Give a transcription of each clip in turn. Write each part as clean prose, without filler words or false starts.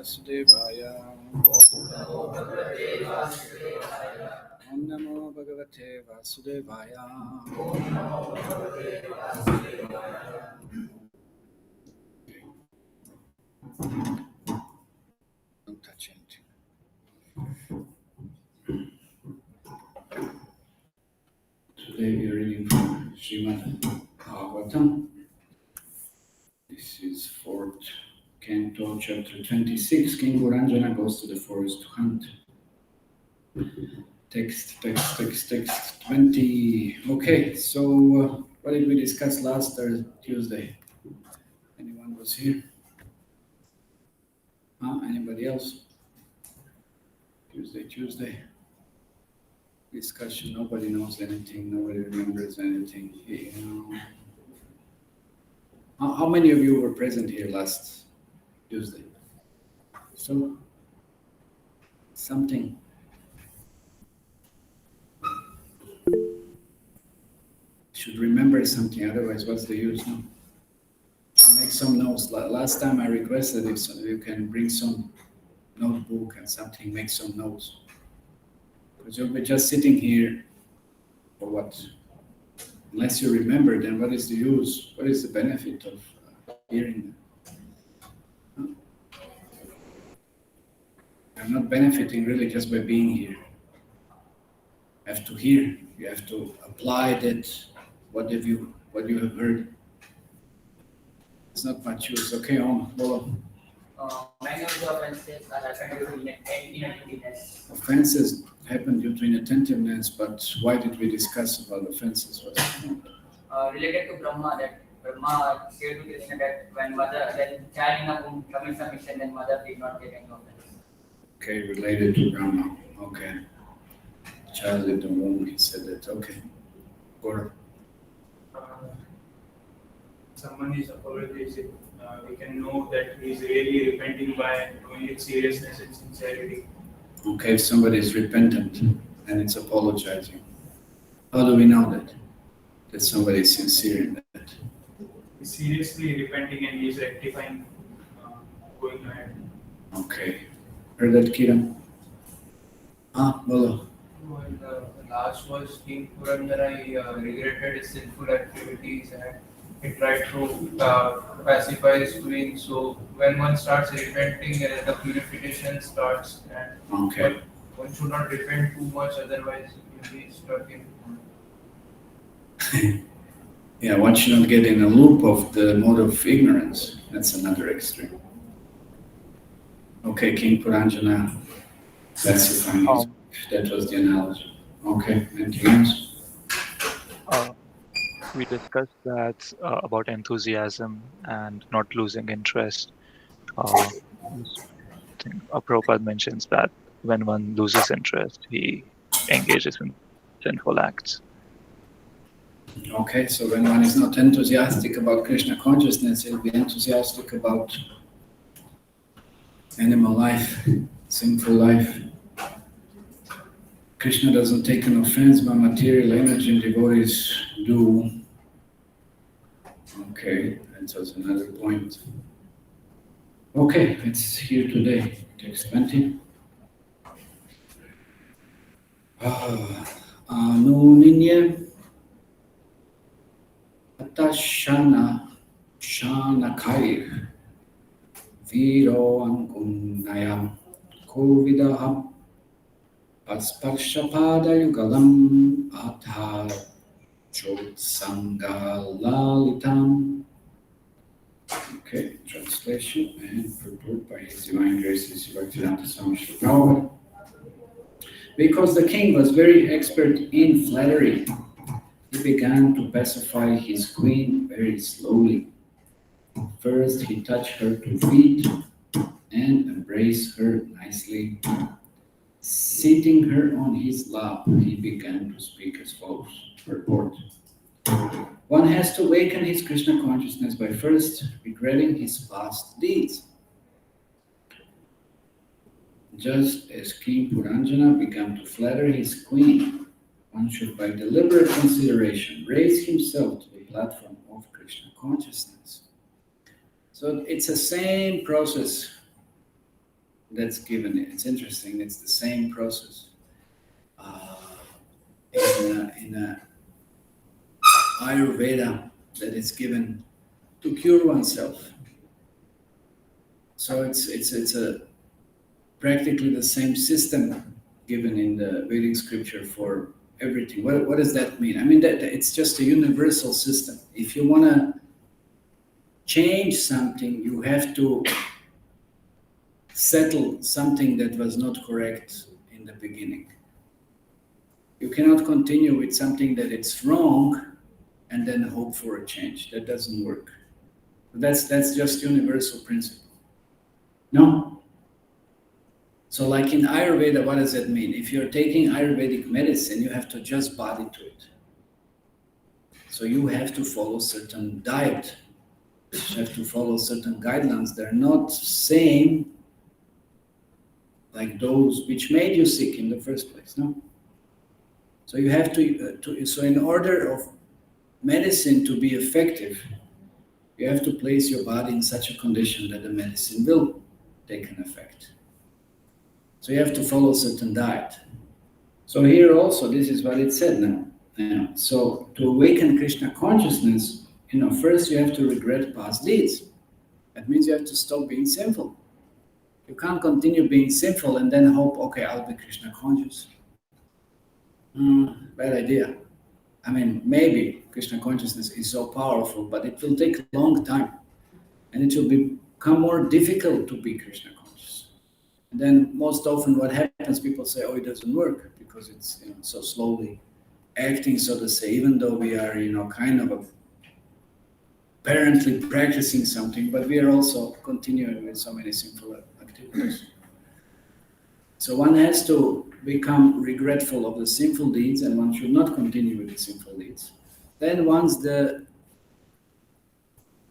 Vasudevaya. Om Namo Bhagavate Vasudevaya. Don't touch anything. Today we are reading from Srimad Bhagavatam. This is 4th Canto, chapter 26. King Puranjana goes to the forest to hunt. Text 20. Okay, so what did we discuss last Tuesday? Anyone was here? Anybody else? Tuesday. Discussion, nobody knows anything, nobody remembers anything. How many of you were present here last Tuesday? So, something. Should remember something, otherwise what's the use? No? Make some notes. Last time I requested if you can bring some notebook and something, make some notes. Because you'll be just sitting here for what? Unless you remember, then what is the use? What is the benefit of hearing them? I'm not benefiting really just by being here. You have to hear. You have to apply that. What you have heard. It's not much use. Okay, follow. Many of the offenses are happened due to inattentiveness. Offenses happen due to inattentiveness, but why did we discuss about offenses? Related to Brahma, that Brahma said to Krishna that when child in a womb commits a mission, then mother did not get any offense. Okay, related to Brahma. Okay. Child in the womb, he said that. Okay. Or someone is apologizing, we can know that he is really repenting by knowing its seriousness and sincerity. Okay, if somebody is repentant and it's apologizing, how do we know that somebody is sincere in that? He's seriously repenting and he is rectifying, going ahead. Okay. Heard that, Kiran? Bolo. When the last was King Puranjana, he regretted his sinful activities and he tried to pacify his feelings. So when one starts repenting, the purification starts, and Okay. one should not repent too much, otherwise you'll be stuck in. Yeah, one should not get in a loop of the mode of ignorance. That's another extreme. Okay, King Puranjana, pacifying his. That was the analogy. Okay, anything else? We discussed that about enthusiasm and not losing interest. I think Prabhupada mentions that when one loses interest, he engages in sinful acts. Okay, so when one is not enthusiastic about Krishna consciousness, he'll be enthusiastic about animal life, sinful life. Krishna doesn't take an offense by material energy and devotees do. Okay, that was another point. Okay, it's here today. Text 20. Anuninye Atashana Shanakair Viro Ankunayam Kovidaham Asparshapadayugalam Atha Chotsangalalitam. Okay, translation and purport by His Divine Graces Bhaktivedanta Swami Srila Prabhupada. Because the king was very expert in flattery, he began to pacify his queen very slowly. First, he touched her 2 feet and embraced her nicely. Seating her on his lap, he began to speak as follows. Purport. One has to awaken his Krishna consciousness by first regretting his past deeds. Just as King Puranjana began to flatter his queen, one should by deliberate consideration raise himself to the platform of Krishna consciousness. So it's the same process. That's given. It's interesting. It's the same process in Ayurveda that is given to cure oneself. So it's a practically the same system given in the Vedic scripture for everything. What does that mean? I mean that it's just a universal system. If you want to change something, you have to settle something that was not correct in the beginning. You cannot continue with something that it's wrong and then hope for a change. That doesn't work. That's just universal principle. No? So like in Ayurveda, what does that mean? If you're taking Ayurvedic medicine, you have to adjust body to it. So you have to follow certain diet. You have to follow certain guidelines. They're not same like those which made you sick in the first place, no? So you have so in order of medicine to be effective, you have to place your body in such a condition that the medicine will take an effect. So you have to follow certain diet. So here also, this is what it said now. So to awaken Krishna consciousness, first you have to regret past deeds. That means you have to stop being sinful. You can't continue being sinful and then hope, okay, I'll be Krishna conscious. Bad idea. I mean, maybe Krishna consciousness is so powerful, but it will take a long time. And it will become more difficult to be Krishna conscious. And then most often what happens, people say, oh, it doesn't work because it's so slowly acting, so to say, even though we are, kind of apparently practicing something, but we are also continuing with so many sinful activities. So one has to become regretful of the sinful deeds, and one should not continue with the sinful deeds. Then once the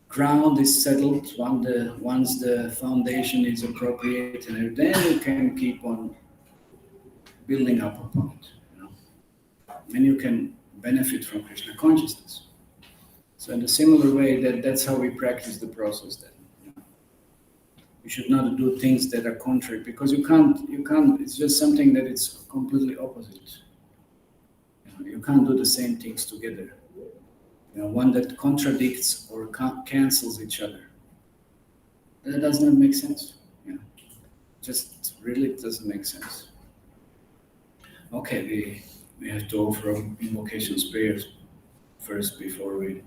ground is settled, once the foundation is appropriate, and then you can keep on building up upon it. Then you can benefit from Krishna consciousness. So in a similar way, that's how we practice the process then. You should not do things that are contrary, because you can't, it's just something that is completely opposite. You can't do the same things together. One that contradicts or cancels each other. That does not make sense. Just really doesn't make sense. Okay, we have to offer invocations prayers first before we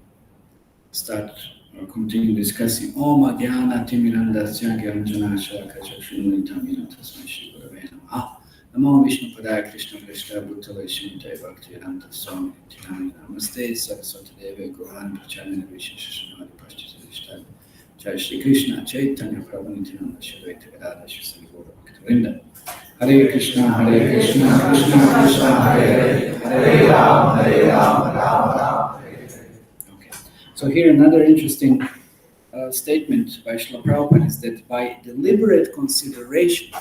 start or continue discussing. Om Ajnana Timirandasya Gyanjana Shalaka Chakshunuritamina Tasmai Shri Gurave Namaha. Namo Vishnu Padaya Krishna Krishna Bhutale Shimate Bhaktivedanta Swami Tinami Namaste Saraswati Deve Gohan Prachamina Visheshashanari Pashchita Vishta Jai Shri Krishna Chaitanya Prabhu Nityananda Shadvaita Gadada Shri Sarigora Bhaktivinoda. Hare Krishna, Krishna Krishna, Hare Hare, Hare Ram, Ram Ram. Okay. So here another interesting statement by Srila Prabhupada is that by deliberate consideration,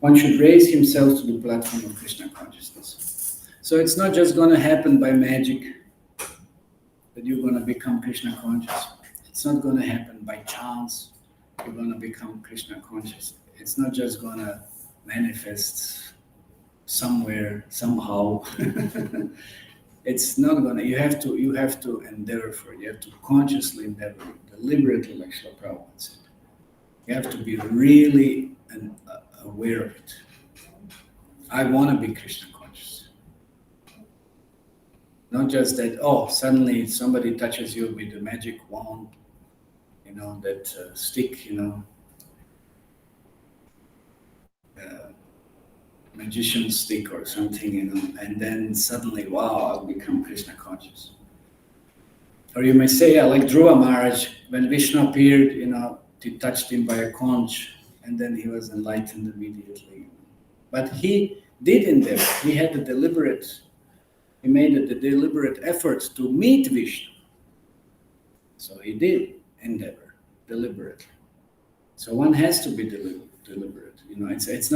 one should raise himself to the platform of Krishna consciousness. So it's not just going to happen by magic that you're going to become Krishna conscious. It's not going to happen by chance you're going to become Krishna conscious. It's not just going to manifest somewhere, somehow. It's not going to, you have to endeavor for it. You have to consciously endeavor, deliberately, like Srila Prabhupada said. You have to be really aware of it. I want to be Krishna conscious. Not just that, suddenly somebody touches you with a magic wand, that stick, magician stick or something, and then suddenly, wow, I'll become Krishna conscious. Or you may say, like Dhruva Maharaj, when Vishnu appeared, he touched him by a conch, and then he was enlightened immediately. But he did endeavor. He made a deliberate effort to meet Vishnu. So he did endeavor deliberately. So one has to be deliberate. It's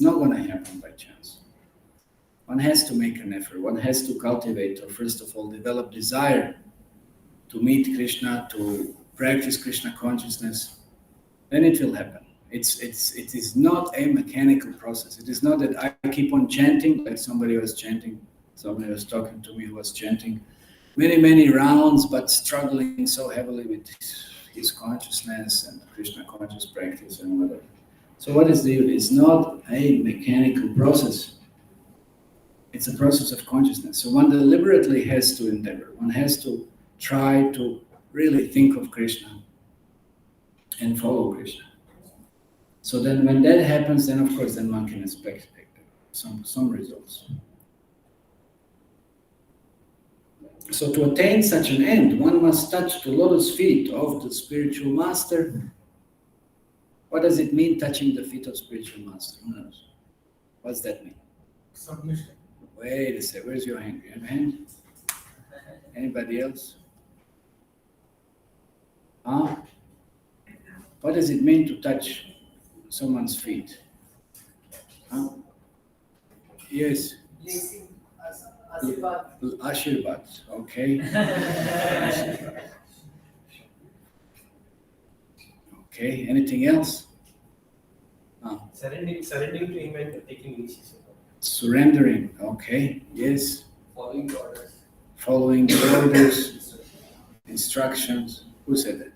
not going to happen by chance. One has to make an effort. One has to cultivate, or first of all, develop desire to meet Krishna, to practice Krishna consciousness. Then it will happen. It is not a mechanical process. It is not that I keep on chanting like somebody was chanting. Somebody was talking to me who was chanting many rounds, but struggling so heavily with his consciousness and Krishna conscious practice and whatever. So what is the? It's not a mechanical process. It's a process of consciousness. So one deliberately has to endeavor. One has to try to really think of Krishna and follow Krishna. So then when that happens, then of course then one can expect some results. So to attain such an end, one must touch the lotus feet of the spiritual master. What does it mean, touching the feet of spiritual master? Who knows? What does that mean? Submission. Wait a second, where's your hand? You have a hand? Anybody else? Huh? What does it mean to touch someone's feet? Huh? Yes. Blessing, Ashirvad. Ashirvad, okay. Ashirvad. Okay, anything else? Surrendering to him and taking initiation. Surrendering, okay, yes. Following the orders. Following the orders, instructions. Who said that?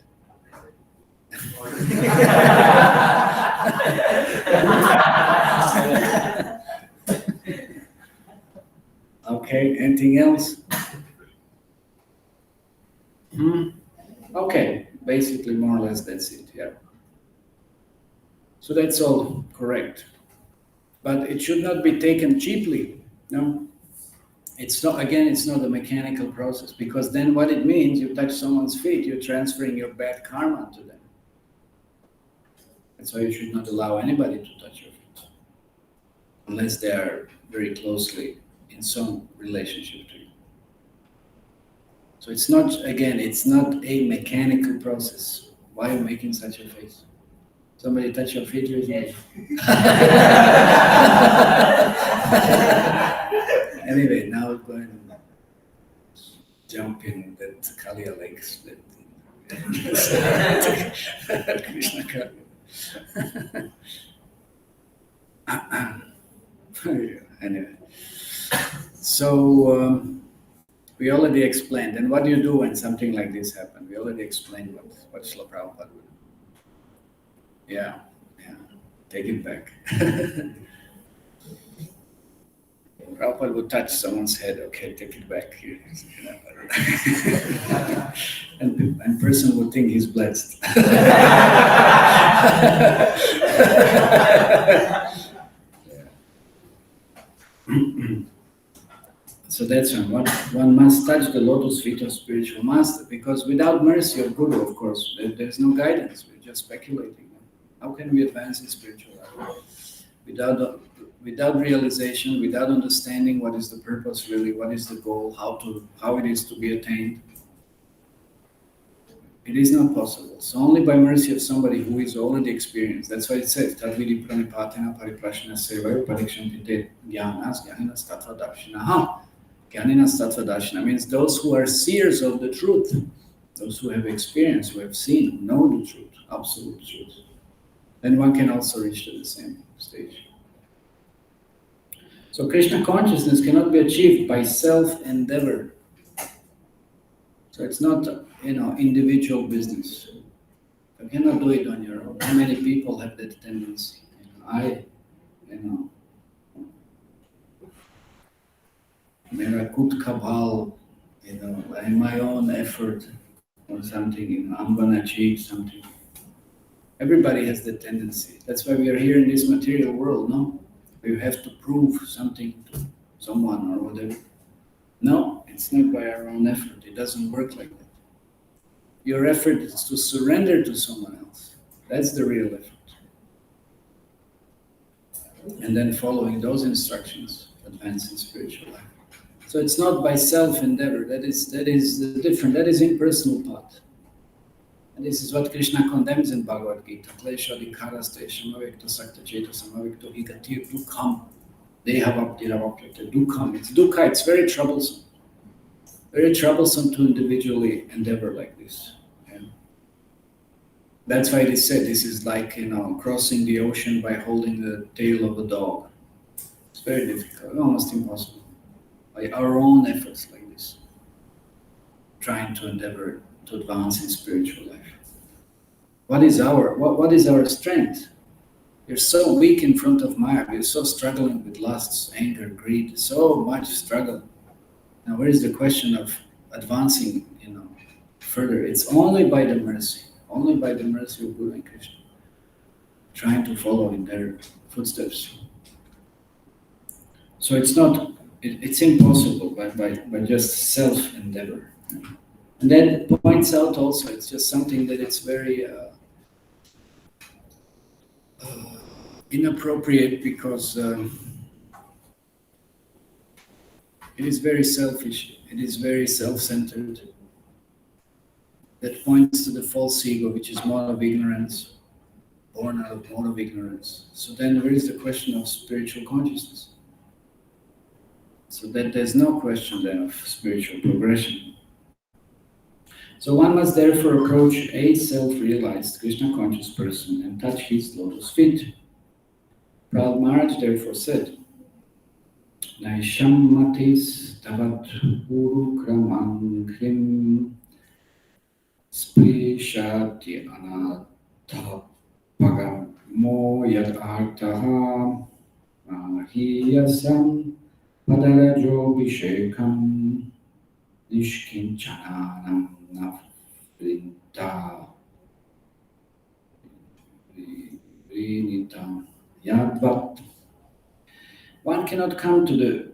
Okay, anything else? Okay, basically more or less that's it, yeah. So that's all correct. But it should not be taken cheaply, no? It's not, again, it's not a mechanical process, because then what it means, you touch someone's feet, you're transferring your bad karma to them. That's why you should not allow anybody to touch your feet, unless they are very closely in some relationship to you. So it's not, again, it's not a mechanical process. Why are you making such a face? Somebody touch your feet? Yes. Anyway, now go ahead and jump in that Kaliya lakes. Krishna Kaliya. Anyway, so we already explained. And what do you do when something like this happens? We already explained what Srila Prabhupada would do. Yeah, take it back. Prabhupada would touch someone's head, okay, take it back. And person would think he's blessed. So that's one must touch the lotus feet of spiritual master, because without mercy of Guru, of course, there's no guidance. We're just speculating. How can we advance in spiritual life? Without realization, without understanding what is the purpose really, what is the goal, how it is to be attained, it is not possible. So only by mercy of somebody who is already experienced. That's why it says, Tadvidi pranipatena pariprashna sevayo parikshantite jnanas jnaninas tattva darshinaha. Jnaninas tattva darshina means those who are seers of the truth, those who have experienced, who have seen, know the truth, absolute truth. Then one can also reach to the same stage. So Krishna consciousness cannot be achieved by self-endeavor. So it's not, individual business. You cannot do it on your own. How many people have that tendency? Merakut kabal, in my own effort or something, I'm gonna achieve something. Everybody has that tendency. That's why we are here in this material world, no? We have to prove something to someone or whatever. No, it's not by our own effort. It doesn't work like that. Your effort is to surrender to someone else. That's the real effort. And then following those instructions, advance in spiritual life. So it's not by self-endeavor. That is different. That is impersonal path. And this is what Krishna condemns in Bhagavad Gita. Klesha dikharas tesham avekta sakta chetasam avekta higatir dukham. Dehavaptiravaplete dukham. It's dukkha, it's very troublesome. Very troublesome to individually endeavor like this. Yeah. That's why it is said this is like, crossing the ocean by holding the tail of a dog. It's very difficult, almost impossible. By our own efforts like this, trying to endeavor to advance in spiritual life. What is our strength? You're so weak in front of Maya. You're so struggling with lusts, anger, greed, so much struggle. Now, where is the question of advancing, further? It's only by the mercy of Buddha and Krishna, trying to follow in their footsteps. So it's not, it's impossible by just self-endeavor. And then points out also, it's just something that it's very inappropriate because it is very selfish, it is very self-centered. That points to the false ego, which is mode of ignorance, born out of mode of ignorance. So then where is the question of spiritual consciousness? So that there's no question then of spiritual progression. So one must therefore approach a self-realized Krishna-conscious person and touch his lotus feet. Prahlad Maharaj therefore said, Naisham matis tavat uru kramam krim sprishati anatha pagamo yad artaha mahiyasam padarajo vishekam nishkinchananam navrinta vrinita yadvat. One cannot come to the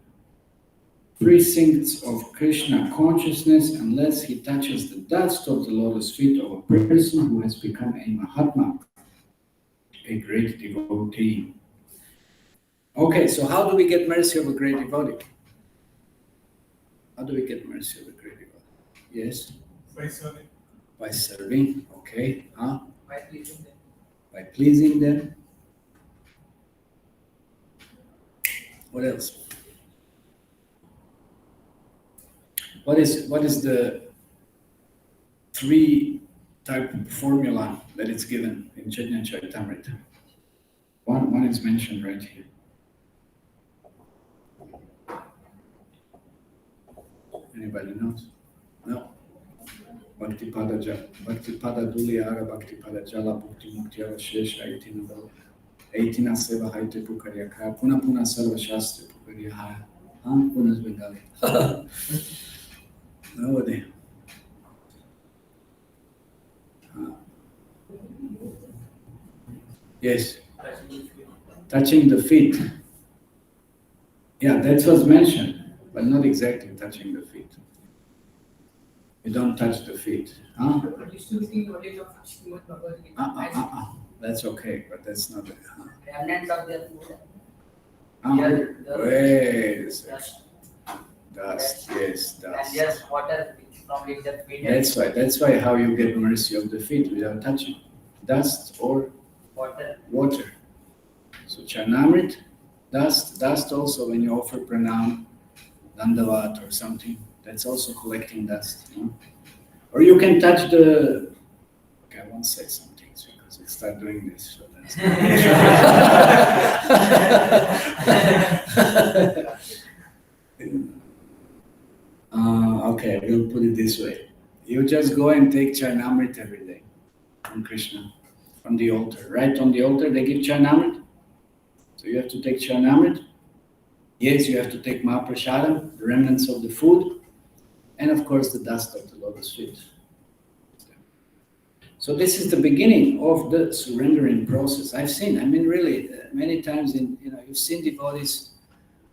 precincts of Krishna consciousness unless he touches the dust of the lotus feet of a person who has become a Mahatma, a great devotee. Okay, so how do we get mercy of a great devotee? How do we get mercy of a great devotee? Yes? By serving. By serving, okay. By pleasing them. By pleasing them. What else? What is the three-type formula that is given in Chaitanya Charitamrita? One is mentioned right here. Anybody knows? No? Bhakti Pada Duliyara Bhakti Pada Jala Bhakti Muktiyara Shesha Aitina Seva Haite Pukaryaka Puna Sarva Shastra Pukarya Punas Bengali. Nobody. Yes. Touching the feet. Yeah, that was mentioned, but not exactly touching the feet. You don't touch the feet. Distributing knowledge of Srimad Bhagavad Gita. That's okay, but that's not it. Remnants of their food. Wait a second. Dust, yes, dust. And just water from which the feet. That's why how you get mercy of the feet without touching. Dust or water. So Charnamrit, dust also when you offer pranam, dandavat or something, that's also collecting dust. Or you can touch the, okay, I won't say some things because we start doing this. So that's okay, we'll put it this way. You just go and take Charnamrit every day from Krishna, from the altar. Right on the altar they give Charnamrit. So you have to take Charnamrit. Yes, you have to take Mahaprasadam, the remnants of the food, and of course the dust of the lotus feet. So this is the beginning of the surrendering process. I've seen, really, many times you've seen devotees.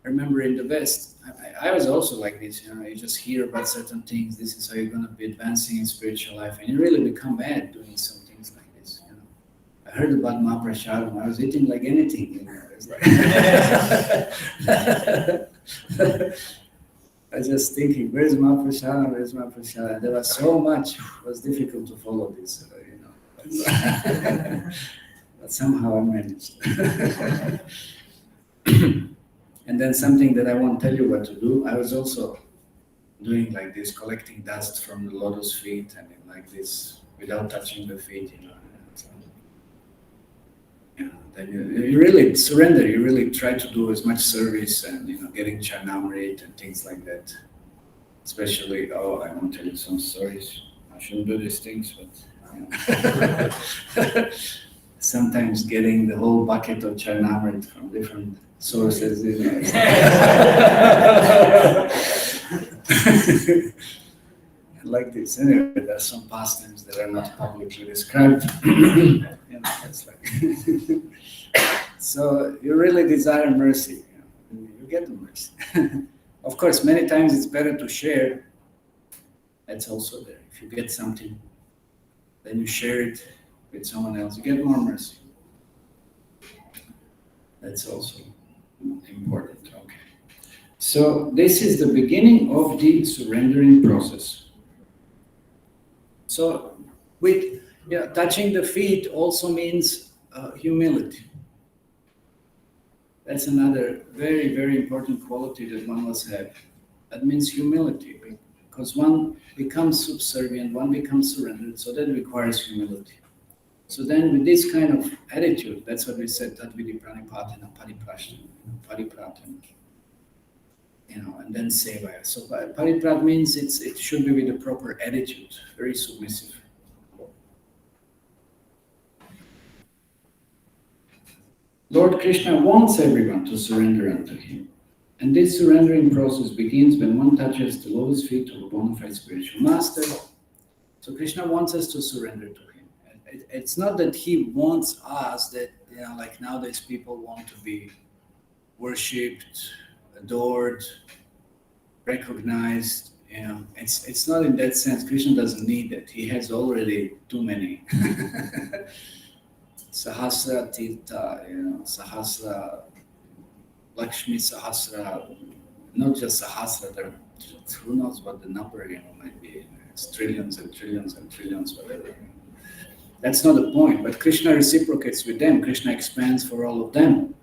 I remember in the West, I was also like this, you just hear about certain things, this is how you're going to be advancing in spiritual life, and you really become bad doing some things like this, I heard about Mahaprasadam, I was eating like anything, It's like I was just thinking, where's Mahaprasadam? There was so much, it was difficult to follow this, but somehow I managed. And then something that I won't tell you what to do, I was also doing like this, collecting dust from the lotus feet and like this, without touching the feet, then you really surrender. You really try to do as much service and getting Charnamrit and things like that. Especially, I won't tell you some stories. I shouldn't do these things, but sometimes getting the whole bucket of Charnamrit from different sources. Like this. Anyway, there are some pastimes that are not publicly described. It's like so you really desire mercy, you get the mercy. Of course, many times it's better to share. That's also there. If you get something, then you share it with someone else, you get more mercy. That's also important. Okay. So this is the beginning of the surrendering process. So with touching the feet also means humility. That's another very, very important quality that one must have. That means humility, because one becomes subservient, one becomes surrendered, so that requires humility. So then with this kind of attitude, that's what we said, Tadvidi Pranipatana Pariprashna, Paripratana, and then Sevaya. So Pariprat means it should be with the proper attitude, very submissive. Lord Krishna wants everyone to surrender unto him. And this surrendering process begins when one touches the lotus feet of a bona fide spiritual master. So Krishna wants us to surrender to him. It's not that he wants us that, like nowadays people want to be worshipped, adored, recognized. It's not in that sense. Krishna doesn't need that. He has already too many. Sahasra Tirtha, Sahasra, Lakshmi Sahasra, not just Sahasra, there, who knows what the number might be. It's trillions and trillions and trillions, whatever. That's not the point, but Krishna reciprocates with them. Krishna expands for all of them.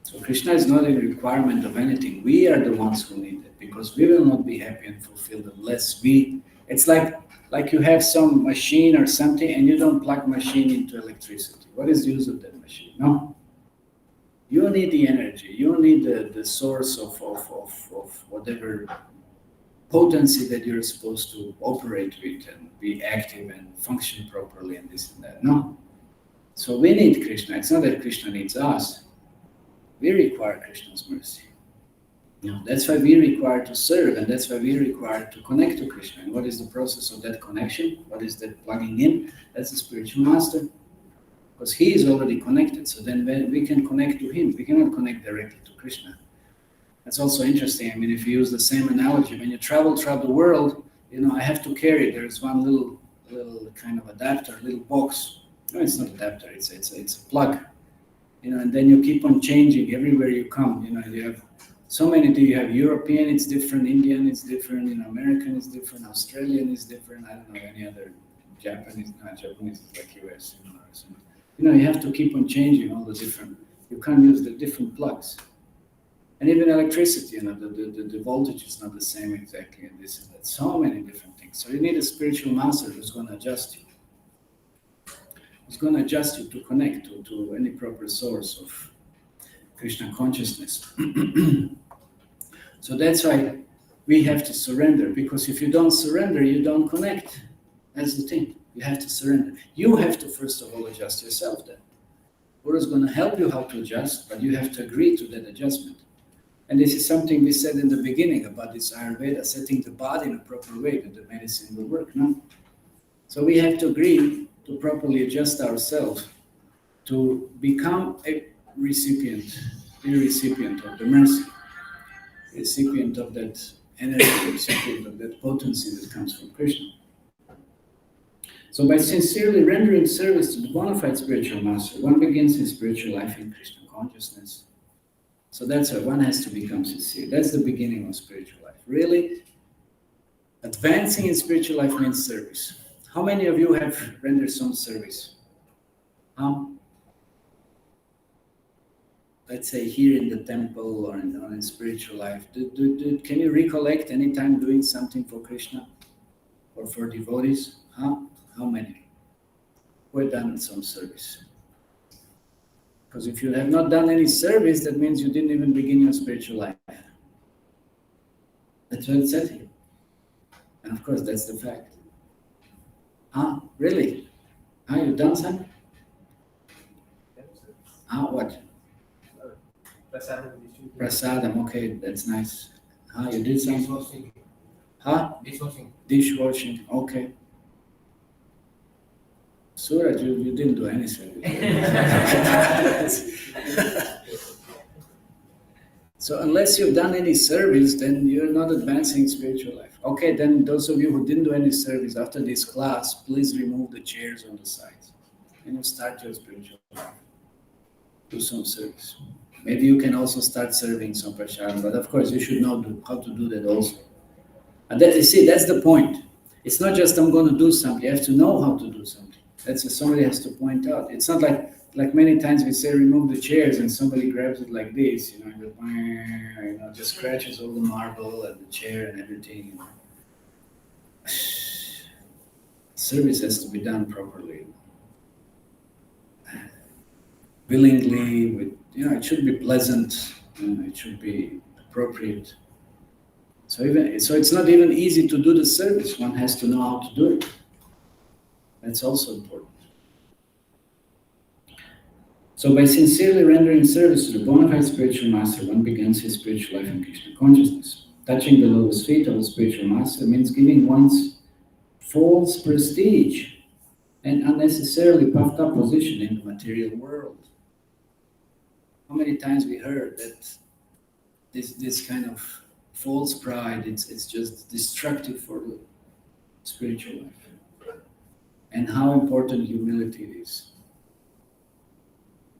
So Krishna is not in requirement of anything. We are the ones who need it, because we will not be happy and fulfilled unless we, it's like you have some machine or something and you don't plug machine into electricity. What is the use of that machine? No. You need the energy. You need the source of whatever potency that you're supposed to operate with and be active and function properly and this and that. No. So we need Krishna. It's not that Krishna needs us. We require Krishna's mercy. That's why we require to serve, and that's why we require to connect to Krishna. And what is the process of that connection? What is that plugging in? That's the spiritual master. Because he is already connected, so then when we can connect to him. We cannot connect directly to Krishna. That's also interesting. I mean, if you use the same analogy, when you travel throughout the world, I have to carry, there's one little kind of adapter, little box. No, it's not adapter, it's a plug. And then you keep on changing everywhere you come. You have so many. You have European, it's different. Indian, it's different. American is different. Australian is different. I don't know any other. Japanese is like US. You have to keep on changing all the different. You can't use the different plugs. And even electricity, the voltage is not the same exactly, and this and that. So many different things. So you need a spiritual master who's going to adjust you. It's going to adjust you to connect to any proper source of Krishna consciousness. So that's why we have to surrender, because if you don't surrender, you don't connect. That's the thing. You have to surrender. You have to first of all adjust yourself then. Guru is going to help you how to adjust, but you have to agree to that adjustment. And this is something we said in the beginning about this Ayurveda, setting the body in a proper way that the medicine will work. No? So we have to agree to properly adjust ourselves to become a recipient of the mercy, recipient of that energy, recipient of that potency that comes from Krishna. So by sincerely rendering service to the bona fide spiritual master, one begins his spiritual life in Krishna consciousness. So that's why one has to become sincere. That's the beginning of spiritual life. Really, advancing in spiritual life means service. How many of you have rendered some service? Let's say here in the temple or in spiritual life. Can you recollect any time doing something for Krishna or for devotees? How many? Who have done some service? Because if you have not done any service, that means you didn't even begin your spiritual life. That's what it said here. And of course, that's the fact. Really? You've done something? What? Prasadam, okay, that's nice. You did something? Dishwashing. Dishwashing, okay. Suraj, you didn't do any service. So unless you've done any service, then you're not advancing spiritual life. Okay, then those of you who didn't do any service after this class, please remove the chairs on the sides. And you start your spiritual life. Do some service. Maybe you can also start serving some prashadam, but of course you should know how to do that also. And that, you see, that's the point. It's not just I'm going to do something. You have to know how to do something. That's what somebody has to point out. It's not like many times we say remove the chairs and somebody grabs it like this, and just scratches all the marble and the chair and everything. Service has to be done properly. Willingly, with it should be pleasant, it should be appropriate. So it's not even easy to do the service. One has to know how to do it. That's also important. So by sincerely rendering service to the bona fide spiritual master, one begins his spiritual life in Krishna consciousness. Touching the lotus feet of the spiritual master means giving one's false prestige and unnecessarily puffed up position in the material world. How many times we heard that this kind of false pride, it's just destructive for the spiritual life. And how important humility is.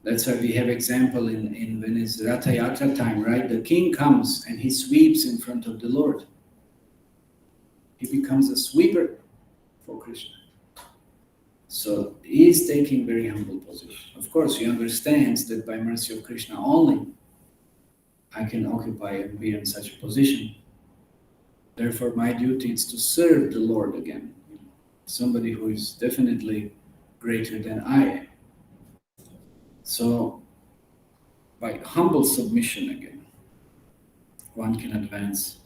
That's why we have example in when it's Ratha Yatra time, right? The king comes and he sweeps in front of the Lord. He becomes a sweeper for Krishna. So he is taking very humble position. Of course, he understands that by mercy of Krishna only, I can occupy and be in such a position. Therefore, my duty is to serve the Lord again. Somebody who is definitely greater than I am. So, by humble submission again, one can advance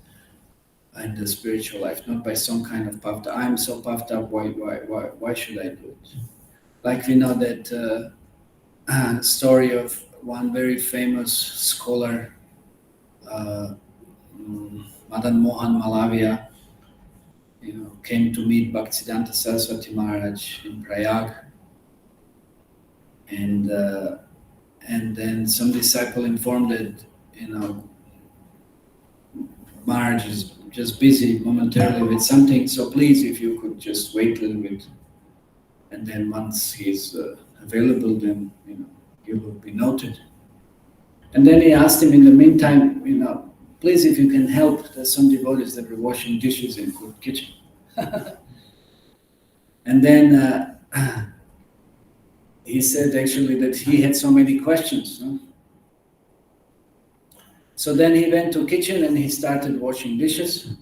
in the spiritual life, not by some kind of puffed up. I'm so puffed up, why should I do it? Like we know that story of one very famous scholar, Madan Mohan Malaviya, came to meet Bhaktisiddhanta Saraswati Maharaj in Prayag, and then some disciple informed that Maharaj is just busy momentarily with something, so please, if you could just wait a little bit, and then once he's available, then you will be noted. And then he asked him in the meantime, please, if you can help, there's some devotees that were washing dishes in the kitchen. And then he said actually that he had so many questions. No? So then he went to kitchen and he started washing dishes.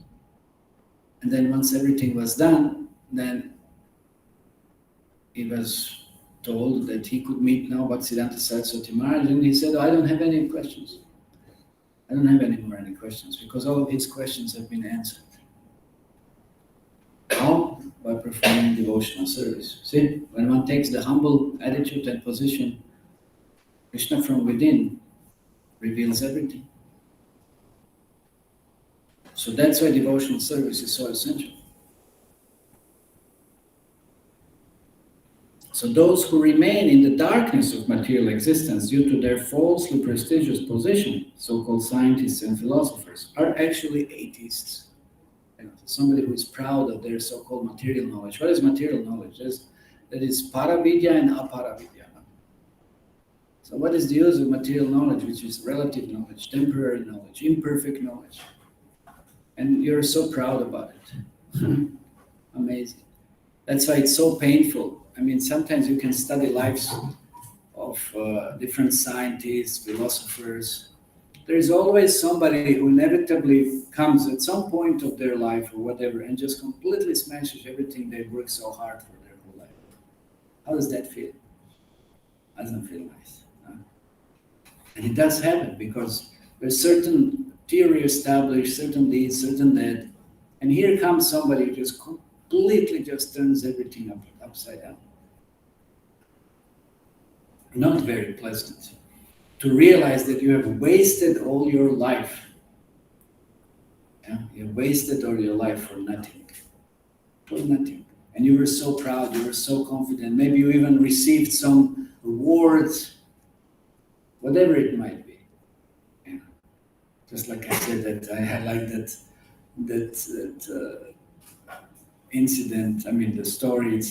And then once everything was done, then he was told that he could meet now Bhaktisiddhanta Saraswati Maharaj, and he said, I don't have any questions. I don't have any more questions because all of his questions have been answered. How? By performing devotional service. See, when one takes the humble attitude and position, Krishna from within reveals everything. So that's why devotional service is so essential. So those who remain in the darkness of material existence due to their falsely prestigious position, so-called scientists and philosophers, are actually atheists. Somebody who is proud of their so-called material knowledge. What is material knowledge? That is paravidya and aparavidya. So what is the use of material knowledge, which is relative knowledge, temporary knowledge, imperfect knowledge? And you're so proud about it. Amazing. That's why it's so painful. I mean, sometimes you can study lives of different scientists, philosophers. There is always somebody who inevitably comes at some point of their life or whatever and just completely smashes everything they've worked so hard for their whole life. How does that feel? Doesn't feel nice. And it does happen because there's certain theory established, certain this, certain that, and here comes somebody who just completely just turns everything upside down. Not very pleasant. To realize that you have wasted all your life. Yeah? You wasted all your life for nothing. For nothing. And you were so proud, you were so confident. Maybe you even received some awards, whatever it might be. Yeah. Just like I said, that I like that incident. I mean, the story.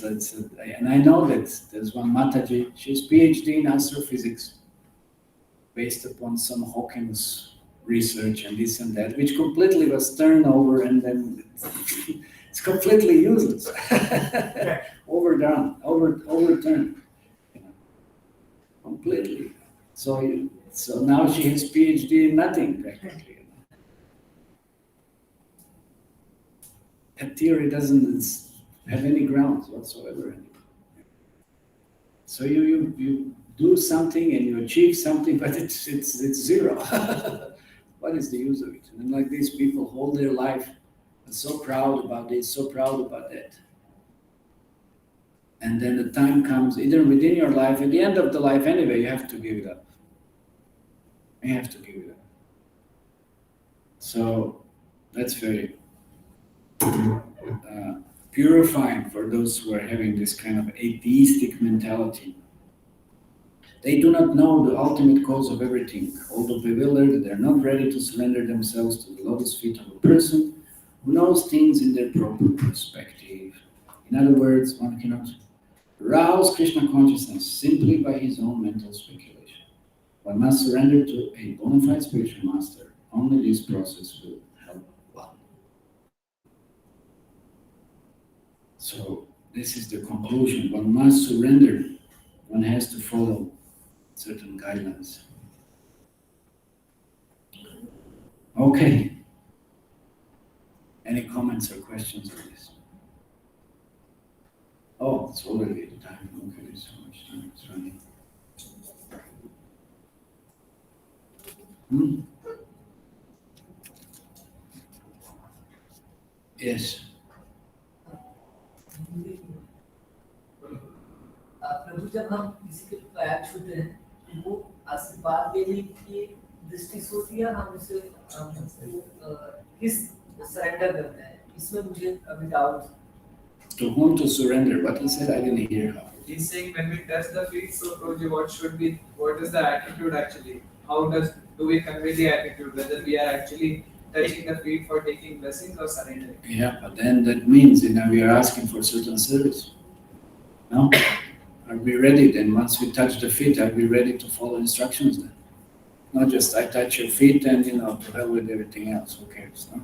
And I know that there's one Mataji. She's PhD in astrophysics, based upon some Hawking's research and this and that, which completely was turned over, and then it's completely useless, overturned, completely. So now she has PhD in nothing practically. That theory doesn't have any grounds whatsoever anymore. So you do something and you achieve something, but it's zero. What is the use of it? And like these people hold their life and so proud about this, so proud about that. And then the time comes, either within your life, at the end of the life anyway, you have to give it up. You have to give it up. So that's very purifying for those who are having this kind of atheistic mentality. They do not know the ultimate cause of everything. Although bewildered, they are not ready to surrender themselves to the lotus feet of a person who knows things in their proper perspective. In other words, one cannot rouse Krishna consciousness simply by his own mental speculation. One must surrender to a bona fide spiritual master. Only this process will help one. So this is the conclusion. One must surrender. One has to follow certain guidelines. Okay. Any comments or questions on this? Oh, it's already the time. Okay, there's so much time. It's running. Yes. प्रभु जब हम किसी के पैर छूते हैं वो आशीर्वाद देने की दृष्टि से होती है, हम उसे किस सरेंडर करते हैं, इसमें मुझे अभी doubt. To whom to surrender? What he said, I didn't hear how. He's saying when we touch the feet, so Prabhuji, what is the attitude actually? How do we convey the attitude? Whether we are actually touching the feet for taking blessings or surrendering? Yeah, but then that means, we are asking for certain service. No? Are we ready then? Once we touch the feet, are we ready to follow instructions then? Not just I touch your feet and to hell with everything else. Who cares? No?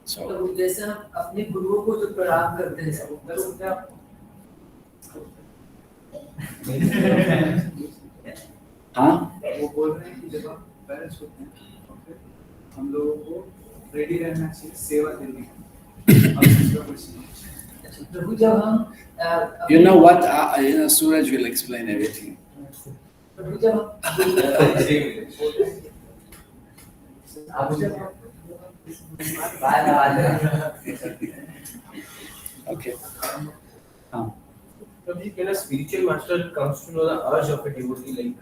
So. तो जैसे हम अपने गुरुओं को जो प्रणाम करते हैं हाँ? वो बोल रहे हैं कि जब हम पैर छूते हैं तो फिर हम लोगों को रेडी रहना चाहिए सेवा देने की. प्रभु जब हम You know what? Suraj will explain everything. प्रभु जब Okay. Prabhuji, can a spiritual master comes to know the urge of a devotee like?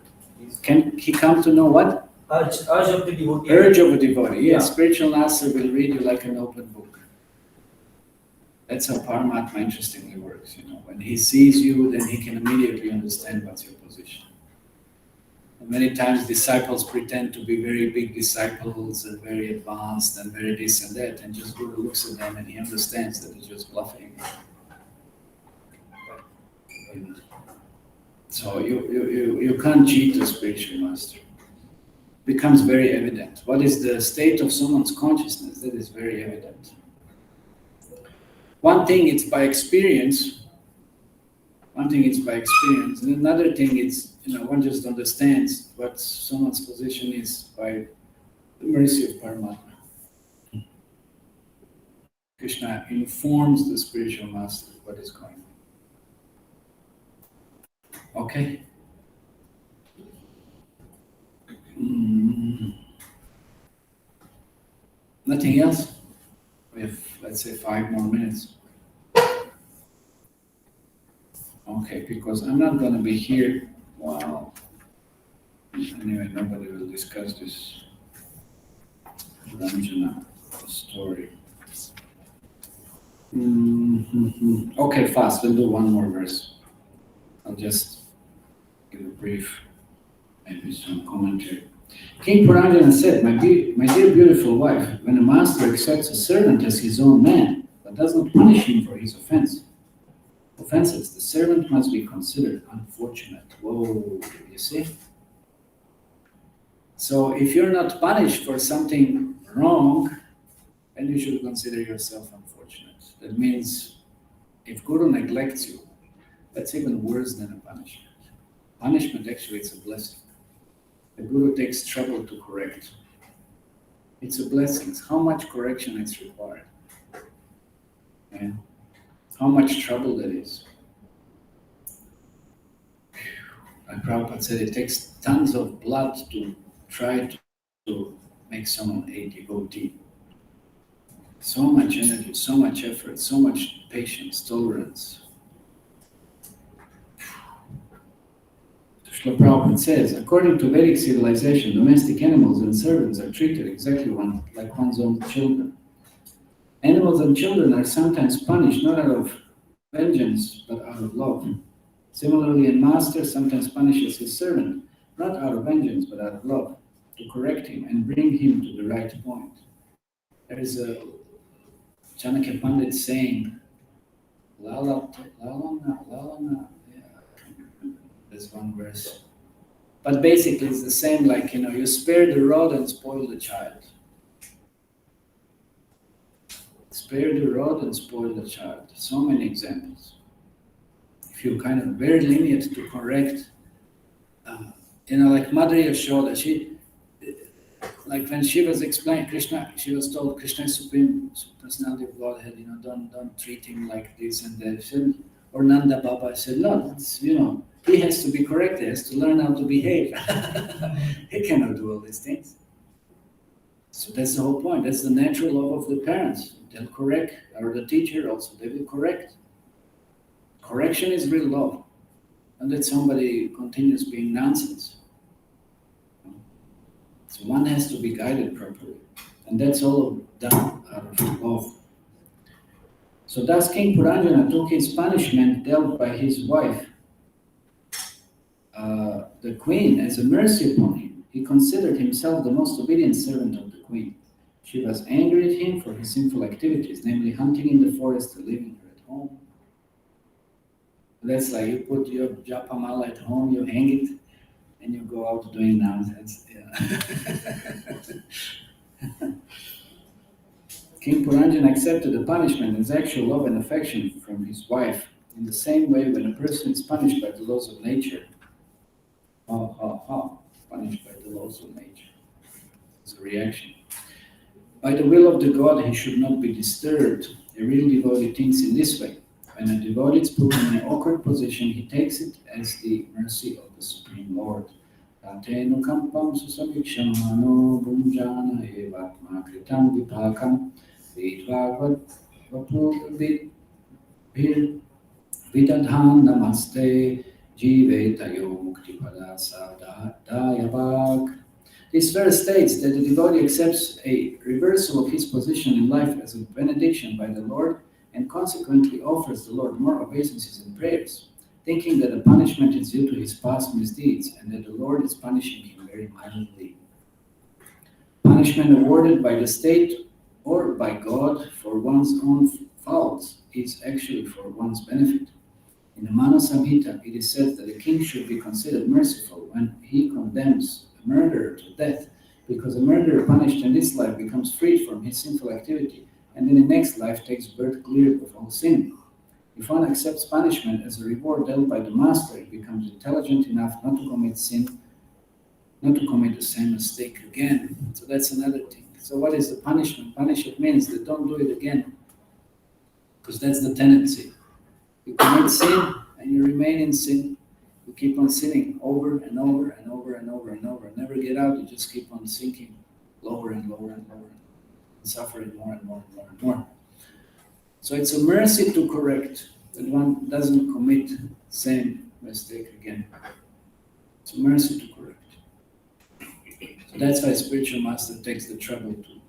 Can he come to know what? Urge of the devotee. Urge of a devotee. Yes, Yeah. spiritual master will read you like an open book. That's how Paramatma interestingly works. When he sees you, then he can immediately understand what's your position. And many times disciples pretend to be very big disciples and very advanced and very this and that, and just Guru looks at them and he understands that he's just bluffing. So you can't cheat the spiritual master. It becomes very evident. What is the state of someone's consciousness? That is very evident. One thing it's by experience. And another thing is, one just understands what someone's position is by the mercy of Paramatma. Krishna informs the spiritual master what is going on. Okay? Nothing else? We have, let's say, 5 more minutes. Okay, because I'm not going to be here. Wow. Anyway, nobody will discuss this Ranjana story. Okay, fast. We'll do one more verse. I'll just give a brief, maybe some commentary. King Puranjana said, my dear beautiful wife, when a master accepts a servant as his own man, but does not punish him for his offenses, the servant must be considered unfortunate. Whoa, you see? So if you're not punished for something wrong, then you should consider yourself unfortunate. That means if Guru neglects you, that's even worse than a punishment. Punishment actually is a blessing. The Guru takes trouble to correct. It's a blessing. How much correction is required? And how much trouble that is. Like Prabhupada said, it takes tons of blood to try to make someone a devotee. So much energy, so much effort, so much patience, tolerance. Srila Prabhupada says, according to Vedic civilization, domestic animals and servants are treated exactly like one's own children. Animals and children are sometimes punished not out of vengeance, but out of love. Similarly, a master sometimes punishes his servant, not out of vengeance, but out of love, to correct him and bring him to the right point. There is a Chanakya Pandit saying, Lala, there's one verse. But basically it's the same, like, you spare the rod and spoil the child. Spare the rod and spoil the child. So many examples. If you're kind of very lenient to correct, like Mother Yashoda, like when she was explaining Krishna, she was told Krishna is Supreme Personality of Godhead, don't treat him like this and that. Or Nanda Baba said, no, it's, he has to be corrected, he has to learn how to behave. He cannot do all these things. So that's the whole point. That's the natural love of the parents. They'll correct, or the teacher also, they will correct. Correction is real love. And that somebody continues being nonsense. So one has to be guided properly. And that's all done out of love. So thus King Puranjana took his punishment dealt by his wife, the queen, as a mercy upon him. He considered himself the most obedient servant of the queen. She was angry at him for his sinful activities, namely hunting in the forest and leaving her at home. That's like you put your japamala at home, you hang it, and you go out doing nonsense. King Puranjana accepted the punishment as actual love and affection from his wife. In the same way, when a person is punished by the laws of nature, punished by the laws of nature, it's a reaction. By the will of the God, he should not be disturbed. A real devotee thinks in this way. When a devotee is put in an awkward position, he takes it as the mercy of the Supreme Lord. Tatenu kampam susamikshamano bunjana evatma kritam vipakam vidvagvat vapur vidadhan namaste jivetayo muktipada sadayabhag. This verse states that the devotee accepts a reversal of his position in life as a benediction by the Lord and consequently offers the Lord more obeisances and prayers, thinking that the punishment is due to his past misdeeds and that the Lord is punishing him very mildly. Punishment awarded by the state or by God for one's own faults is actually for one's benefit. In the Manu Samhita, it is said that a king should be considered merciful when he condemns a murderer to death, because a murderer punished in this life becomes freed from his sinful activity and in the next life takes birth cleared of all sin. If one accepts punishment as a reward dealt by the master, he becomes intelligent enough not to commit sin, not to commit the same mistake again. So that's another thing. So what is the punishment? Punishment means that don't do it again, because that's the tendency. You commit sin and you remain in sin. You keep on sinning over and over and over and over and over. Never get out, you just keep on sinking lower and lower and lower. suffering more and more and more and more. So it's a mercy to correct, that one doesn't commit same mistake again. It's a mercy to correct. So that's why spiritual master takes the trouble to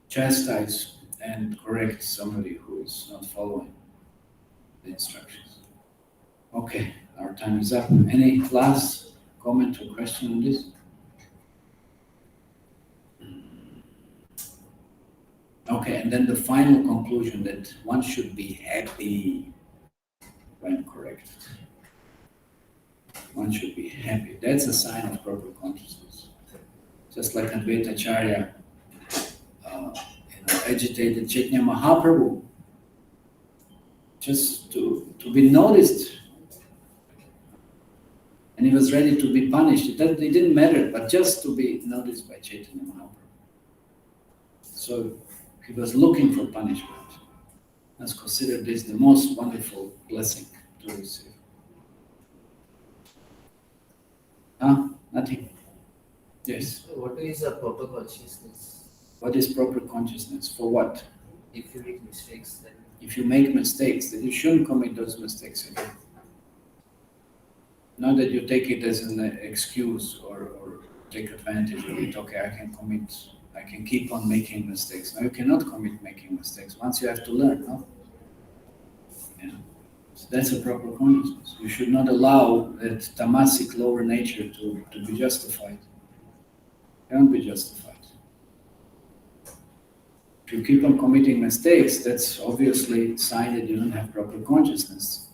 chastise and correct somebody who is not following the instructions. Okay, our time is up. Any last comment or question on this? Okay, and then the final conclusion that one should be happy when corrected. One should be happy. That's a sign of proper consciousness. Just like Advaita Acharya agitated Chaitanya Mahaprabhu just to be noticed. And he was ready to be punished. It didn't matter, but just to be noticed by Chaitanya Mahaprabhu. So he was looking for punishment. Let's consider this the most wonderful blessing to receive. Nothing? Yes. What is a proper consciousness? What is proper consciousness? For what? If you make mistakes, then If you make mistakes, then you shouldn't commit those mistakes again. Not that you take it as an excuse or take advantage of it. Okay, I can keep on making mistakes. No, you cannot commit making mistakes. Once you have to learn, no? Yeah. So that's a proper consciousness. You should not allow that tamasic lower nature to be justified. It can't be justified. If you keep on committing mistakes, that's obviously a sign that you don't have proper consciousness.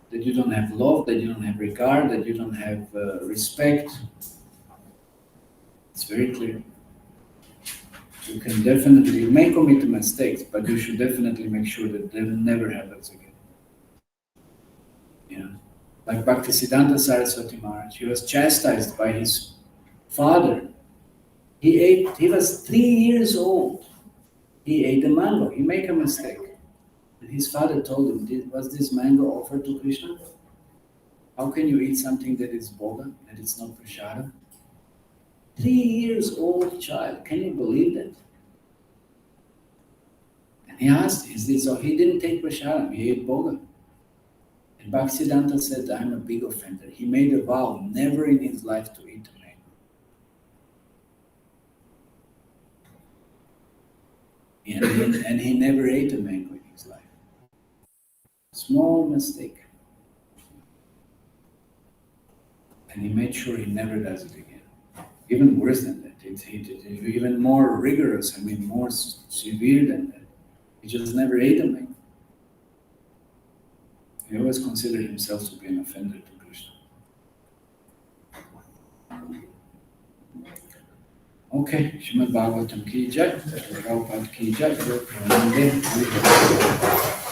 That you don't have love, that you don't have regard, that you don't have respect. It's very clear. You may commit mistakes, but you should definitely make sure that that never happens again. You know, like Bhaktisiddhanta Saraswati Maharaj, he was chastised by his father. He was 3 years old. He ate a mango. He made a mistake. And his father told him, was this mango offered to Krishna? How can you eat something that is bhoga, that is not prasada? 3 years old child, can you believe that? And he asked, is this all? He didn't take prasada, he ate bhoga. And Bhaktisiddhanta said, I'm a big offender. He made a vow never in his life to eat a mango. And he never ate a mango in his life. Small mistake. And he made sure he never does it again. Even worse than that, even more rigorous, more severe than that. He just never ate a mango. He always considered himself to be an offender to Krishna. Okay, Srimad Bhagavatam ki jai, Prabhupada ki jai, Prabhupada ki jai.